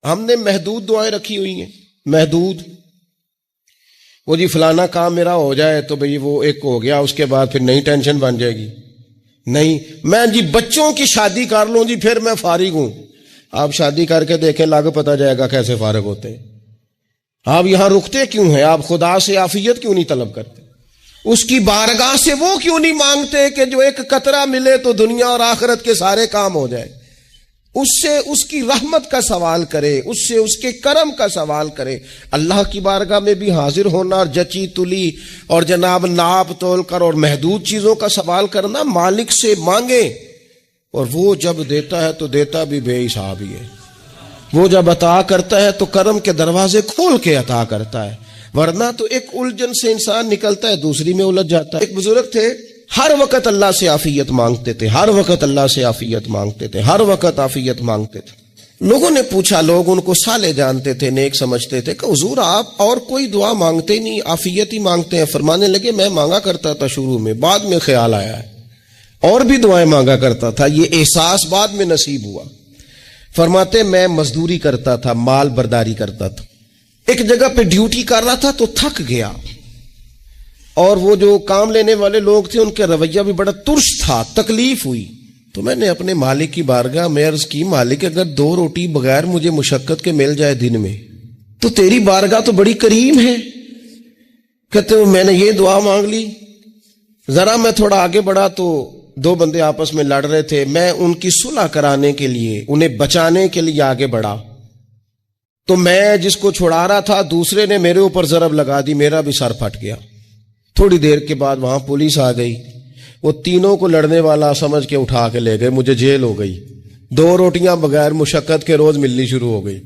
ہم نے محدود دعائیں رکھی ہوئی ہیں، محدود. وہ جی فلانا کام میرا ہو جائے تو بھئی وہ ایک ہو گیا، اس کے بعد پھر نئی ٹینشن بن جائے گی. نہیں، میں جی بچوں کی شادی کر لوں جی پھر میں فارغ ہوں. آپ شادی کر کے دیکھیں، لاگو پتہ جائے گا کیسے فارغ ہوتے ہیں. آپ یہاں رکتے کیوں ہیں؟ آپ خدا سے عافیت کیوں نہیں طلب کرتے؟ اس کی بارگاہ سے وہ کیوں نہیں مانگتے کہ جو ایک قطرہ ملے تو دنیا اور آخرت کے سارے کام ہو جائے؟ اس سے اس کی رحمت کا سوال کرے، اس سے اس کے کرم کا سوال کرے. اللہ کی بارگاہ میں بھی حاضر ہونا اور جچی تلی اور جناب ناپ تول کر اور محدود چیزوں کا سوال کرنا، مالک سے مانگے. اور وہ جب دیتا ہے تو دیتا بھی بے حساب ہی ہے. وہ جب عطا کرتا ہے تو کرم کے دروازے کھول کے عطا کرتا ہے، ورنہ تو ایک الجھن سے انسان نکلتا ہے دوسری میں الجھ جاتا ہے. ایک بزرگ تھے، ہر وقت اللہ سے عافیت مانگتے تھے، ہر وقت اللہ سے عافیت مانگتے تھے، ہر وقت عافیت مانگتے تھے. لوگوں نے پوچھا، لوگ ان کو صالح جانتے تھے، نیک سمجھتے تھے، کہ حضور آپ اور کوئی دعا مانگتے نہیں، عافیت ہی مانگتے ہیں. فرمانے لگے میں مانگا کرتا تھا شروع میں، بعد میں خیال آیا ہے اور بھی دعائیں مانگا کرتا تھا، یہ احساس بعد میں نصیب ہوا. فرماتے میں مزدوری کرتا تھا، مال برداری کرتا تھا، ایک جگہ پہ ڈیوٹی کر رہا تھا تو تھک گیا، اور وہ جو کام لینے والے لوگ تھے ان کا رویہ بھی بڑا ترش تھا، تکلیف ہوئی. تو میں نے اپنے مالک کی بارگاہ میں عرض کی، مالک اگر 2 روٹی بغیر مجھے مشقت کے مل جائے دن میں تو تیری بارگاہ تو بڑی کریم ہے. کہتے ہیں میں نے یہ دعا مانگ لی. ذرا میں تھوڑا آگے بڑھا تو 2 بندے آپس میں لڑ رہے تھے، میں ان کی صلح کرانے کے لیے، انہیں بچانے کے لیے آگے بڑھا. تو میں جس کو چھڑا رہا تھا دوسرے نے میرے اوپر ضرب لگا دی، میرا بھی سر پھٹ گیا. تھوڑی دیر کے بعد وہاں پولیس آ گئی، وہ تینوں کو لڑنے والا سمجھ کے اٹھا کے لے گئے، مجھے جیل ہو گئی. 2 روٹیاں بغیر مشقت کے روز ملنی شروع ہو گئی.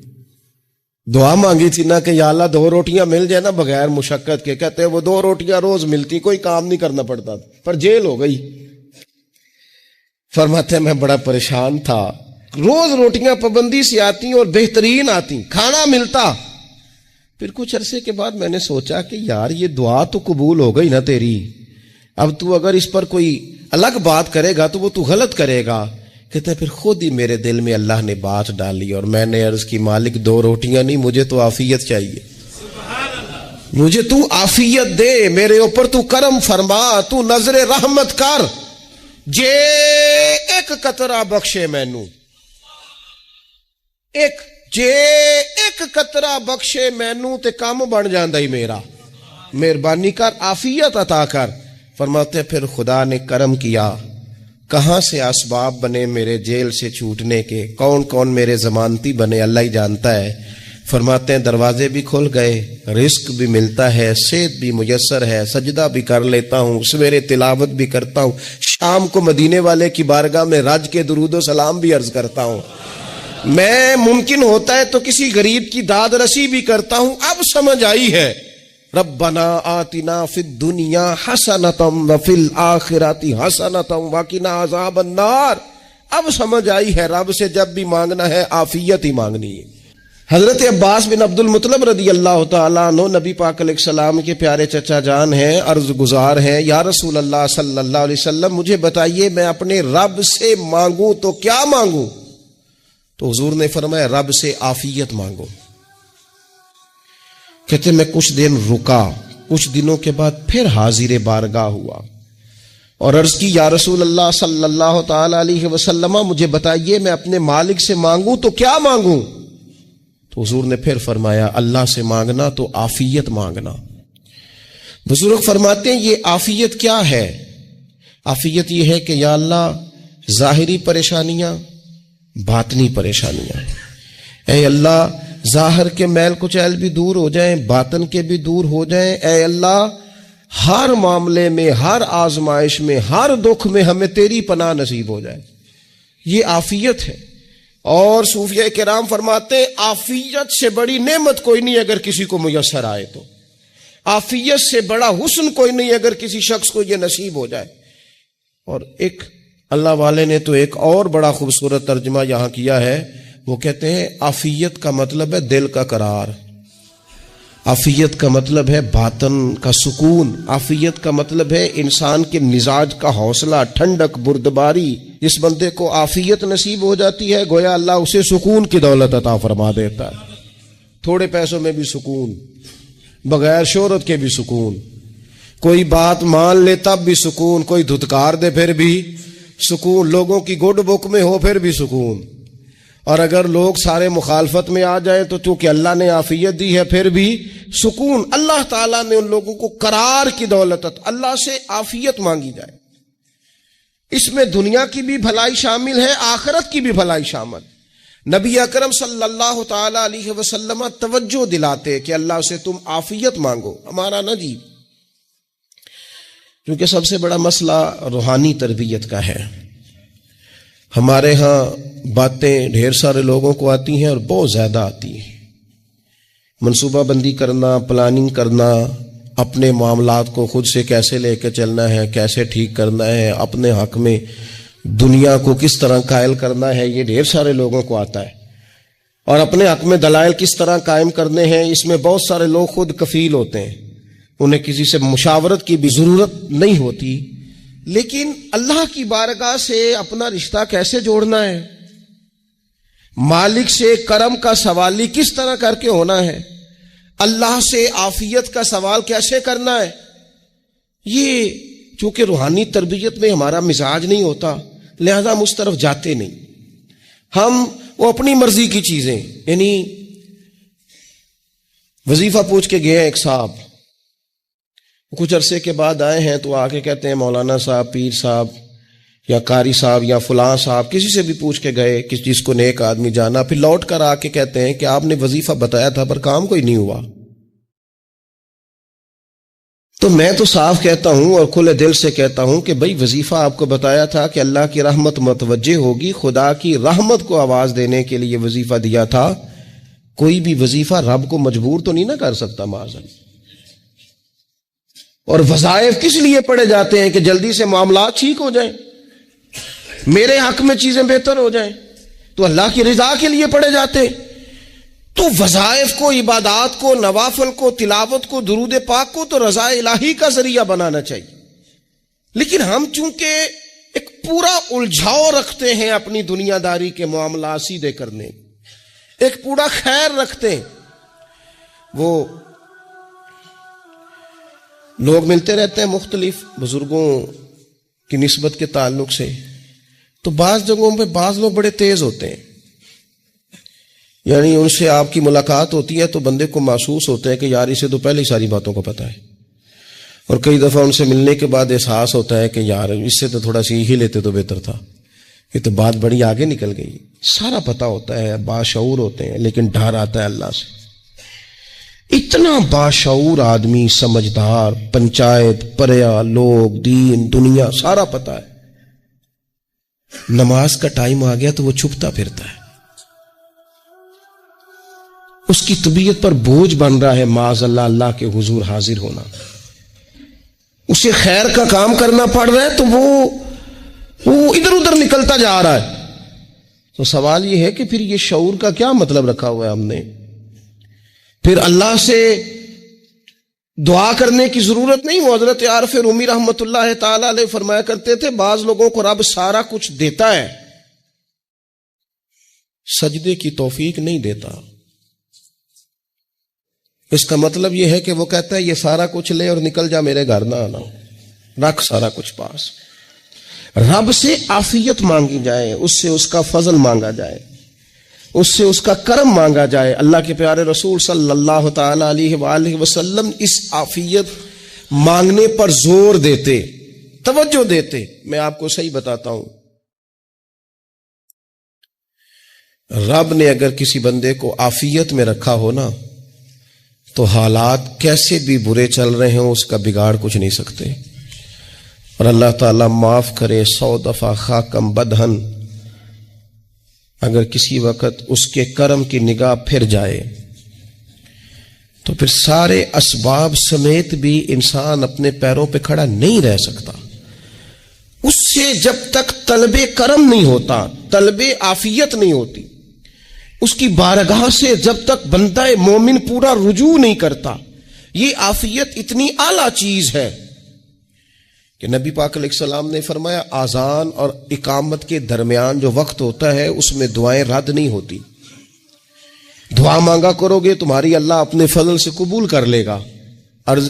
دعا مانگی تھی نا کہ یا اللہ 2 روٹیاں مل جائے نا بغیر مشقت کے. کہتے وہ 2 روٹیاں روز ملتی، کوئی کام نہیں کرنا پڑتا، پر جیل ہو گئی. فرماتے میں بڑا پریشان تھا، روز روٹیاں پابندی سے آتی اور بہترین آتی، کھانا ملتا. پھر کچھ عرصے کے بعد میں نے سوچا کہ یار یہ دعا تو قبول ہو گئی نا تیری، اب تو اگر اس پر کوئی الگ بات کرے گا تو وہ تو غلط کرے گا. کہتے پھر خود ہی میرے دل میں اللہ نے بات ڈالی اور میں نے عرض کی، مالک 2 روٹیاں نہیں، مجھے تو عافیت چاہیے، مجھے تو عافیت دے، میرے اوپر تو کرم فرما، تو نظر رحمت کر، جے ایک قطرہ بخشے مینوں، ایک قطرہ بخشے مینوں تے کام بن جاندا ہی میرا، مہربانی کر، عافیت عطا کر. فرماتے پھر خدا نے کرم کیا، کہاں سے اسباب بنے میرے جیل سے چھوٹنے کے، کون کون میرے ضمانتی بنے اللہ ہی جانتا ہے. فرماتے ہیں دروازے بھی کھل گئے، رزق بھی ملتا ہے، صحت بھی میسر ہے، سجدہ بھی کر لیتا ہوں، سویرے تلاوت بھی کرتا ہوں، شام کو مدینے والے کی بارگاہ میں رج کے درود و سلام بھی عرض کرتا ہوں، میں ممکن ہوتا ہے تو کسی غریب کی داد رسی بھی کرتا ہوں. اب سمجھ آئی ہے، ربنا آتنا فی الدنیا حسنۃ وفی الآخرۃ حسنۃ وقنا عذاب النار. اب سمجھ آئی ہے رب سے جب بھی مانگنا ہے عافیت ہی مانگنی ہے. حضرت عباس بن عبد المطلب رضی اللہ تعالیٰ عنہ نبی پاک علیہ السلام کے پیارے چچا جان ہیں، عرض گزار ہیں، یا رسول اللہ صلی اللہ علیہ وسلم مجھے بتائیے میں اپنے رب سے مانگوں تو کیا مانگوں؟ تو حضور نے فرمایا رب سے عافیت مانگو. کہتے میں کچھ دن رکا، کچھ دنوں کے بعد پھر حاضر بارگاہ ہوا اور عرض کی، یا رسول اللہ صلی اللہ تعالی علیہ وسلم مجھے بتائیے میں اپنے مالک سے مانگوں تو کیا مانگوں؟ تو حضور نے پھر فرمایا اللہ سے مانگنا تو عافیت مانگنا. بزرگ فرماتے ہیں یہ عافیت کیا ہے؟ عافیت یہ ہے کہ یا اللہ ظاہری پریشانیاں، باطنی پریشانیاں، اے اللہ ظاہر کے میل کچیل بھی دور ہو جائیں، باطن کے بھی دور ہو جائیں. اے اللہ ہر معاملے میں، ہر آزمائش میں، ہر دکھ میں ہمیں تیری پناہ نصیب ہو جائے. یہ عافیت ہے. اور صوفیہ کرام فرماتے ہیں عافیت سے بڑی نعمت کوئی نہیں اگر کسی کو میسر آئے تو، عافیت سے بڑا حسن کوئی نہیں اگر کسی شخص کو یہ نصیب ہو جائے. اور ایک اللہ والے نے تو ایک اور بڑا خوبصورت ترجمہ یہاں کیا ہے، وہ کہتے ہیں عافیت کا مطلب ہے دل کا قرار. عافیت کا مطلب ہے باطن کا سکون، عافیت کا مطلب ہے انسان کے مزاج کا حوصلہ، ٹھنڈک، بردباری. جس بندے کو عافیت نصیب ہو جاتی ہے گویا اللہ اسے سکون کی دولت عطا فرما دیتا ہے. تھوڑے پیسوں میں بھی سکون، بغیر شہرت کے بھی سکون، کوئی بات مان لے تب بھی سکون، کوئی دھتکار دے پھر بھی سکون، لوگوں کی گڈ بک میں ہو پھر بھی سکون. اور اگر لوگ سارے مخالفت میں آ جائیں تو چونکہ اللہ نے عافیت دی ہے پھر بھی سکون. اللہ تعالیٰ نے ان لوگوں کو قرار کی دولت، اللہ سے عافیت مانگی جائے. اس میں دنیا کی بھی بھلائی شامل ہے، آخرت کی بھی بھلائی شامل. نبی اکرم صلی اللہ تعالی علیہ وسلم توجہ دلاتے کہ اللہ سے تم عافیت مانگو. ہمارا نہ جی، کیونکہ سب سے بڑا مسئلہ روحانی تربیت کا ہے. ہمارے ہاں باتیں ڈھیر سارے لوگوں کو آتی ہیں اور بہت زیادہ آتی ہیں. منصوبہ بندی کرنا، پلاننگ کرنا، اپنے معاملات کو خود سے کیسے لے کے چلنا ہے، کیسے ٹھیک کرنا ہے، اپنے حق میں دنیا کو کس طرح قائل کرنا ہے، یہ ڈھیر سارے لوگوں کو آتا ہے. اور اپنے حق میں دلائل کس طرح قائم کرنے ہیں، اس میں بہت سارے لوگ خود کفیل ہوتے ہیں، انہیں کسی سے مشاورت کی بھی ضرورت نہیں ہوتی. لیکن اللہ کی بارگاہ سے اپنا رشتہ کیسے جوڑنا ہے، مالک سے کرم کا سوالی کس طرح کر کے ہونا ہے، اللہ سے عافیت کا سوال کیسے کرنا ہے، یہ چونکہ روحانی تربیت میں ہمارا مزاج نہیں ہوتا لہذا ہم اس طرف جاتے نہیں. ہم وہ اپنی مرضی کی چیزیں، یعنی وظیفہ پوچھ کے گئے ہیں ایک صاحب، کچھ عرصے کے بعد آئے ہیں تو آ کے کہتے ہیں مولانا صاحب، پیر صاحب یا قاری صاحب یا فلاں صاحب، کسی سے بھی پوچھ کے گئے کس چیز کو نیک آدمی جانا، پھر لوٹ کر آ کے کہتے ہیں کہ آپ نے وظیفہ بتایا تھا پر کام کوئی نہیں ہوا. تو میں تو صاف کہتا ہوں اور کھلے دل سے کہتا ہوں کہ بھئی وظیفہ آپ کو بتایا تھا کہ اللہ کی رحمت متوجہ ہوگی، خدا کی رحمت کو آواز دینے کے لیے وظیفہ دیا تھا. کوئی بھی وظیفہ رب کو مجبور تو نہیں نہ کر سکتا معاذ. اور وظائف کس لیے پڑھے جاتے ہیں کہ جلدی سے معاملات ٹھیک ہو جائیں، میرے حق میں چیزیں بہتر ہو جائیں، تو اللہ کی رضا کے لیے پڑھے جاتے. تو وظائف کو، عبادات کو، نوافل کو، تلاوت کو، درود پاک کو تو رضا الہی کا ذریعہ بنانا چاہیے. لیکن ہم چونکہ ایک پورا الجھاؤ رکھتے ہیں اپنی دنیا داری کے معاملات سیدھے کرنے، ایک پورا خیر رکھتے ہیں. وہ لوگ ملتے رہتے ہیں مختلف بزرگوں کی نسبت کے تعلق سے، تو بعض جگہوں پہ بعض لوگ بڑے تیز ہوتے ہیں، یعنی ان سے آپ کی ملاقات ہوتی ہے تو بندے کو محسوس ہوتا ہے کہ یار اسے تو پہلے ہی ساری باتوں کو پتہ ہے. اور کئی دفعہ ان سے ملنے کے بعد احساس ہوتا ہے کہ یار اس سے تو تھوڑا سیکھ ہی لیتے تو بہتر تھا، یہ تو بات بڑی آگے نکل گئی. سارا پتہ ہوتا ہے، باشعور ہوتے ہیں، لیکن ڈر آتا ہے اللہ سے. اتنا باشعور آدمی، سمجھدار، پنچایت، پریا، لوگ، دین، دنیا سارا پتہ ہے، نماز کا ٹائم آ گیا تو وہ چھپتا پھرتا ہے. اس کی طبیعت پر بوجھ بن رہا ہے معاذ اللہ اللہ کے حضور حاضر ہونا. اسے خیر کا کام کرنا پڑ رہا ہے تو وہ ادھر ادھر نکلتا جا رہا ہے. تو سوال یہ ہے کہ پھر یہ شعور کا کیا مطلب رکھا ہوا ہے ہم نے؟ پھر اللہ سے دعا کرنے کی ضرورت نہیں. وہ حضرت عارف رومی رحمۃ اللہ تعالی علیہ فرمایا کرتے تھے بعض لوگوں کو رب سارا کچھ دیتا ہے، سجدے کی توفیق نہیں دیتا. اس کا مطلب یہ ہے کہ وہ کہتا ہے یہ سارا کچھ لے اور نکل جا، میرے گھر نہ آنا، رکھ سارا کچھ پاس. رب سے عافیت مانگی جائے، اس سے اس کا فضل مانگا جائے، اس سے اس کا کرم مانگا جائے. اللہ کے پیارے رسول صلی اللہ تعالی علیہ وآلہ وسلم اس عافیت مانگنے پر زور دیتے، توجہ دیتے. میں آپ کو صحیح بتاتا ہوں، رب نے اگر کسی بندے کو عافیت میں رکھا ہو نا تو حالات کیسے بھی برے چل رہے ہوں اس کا بگاڑ کچھ نہیں سکتے. اور اللہ تعالیٰ معاف کرے 100 دفعہ خاکم بدہن، اگر کسی وقت اس کے کرم کی نگاہ پھر جائے تو پھر سارے اسباب سمیت بھی انسان اپنے پیروں پہ کھڑا نہیں رہ سکتا. اس سے جب تک طلب کرم نہیں ہوتا، طلب عافیت نہیں ہوتی، اس کی بارگاہ سے جب تک بندہ مومن پورا رجوع نہیں کرتا، یہ عافیت اتنی اعلیٰ چیز ہے کہ نبی پاک علیہ السلام نے فرمایا اذان اور اقامت کے درمیان جو وقت ہوتا ہے اس میں دعائیں رد نہیں ہوتی. دعا مانگا کرو گے تمہاری اللہ اپنے فضل سے قبول کر لے گا. عرض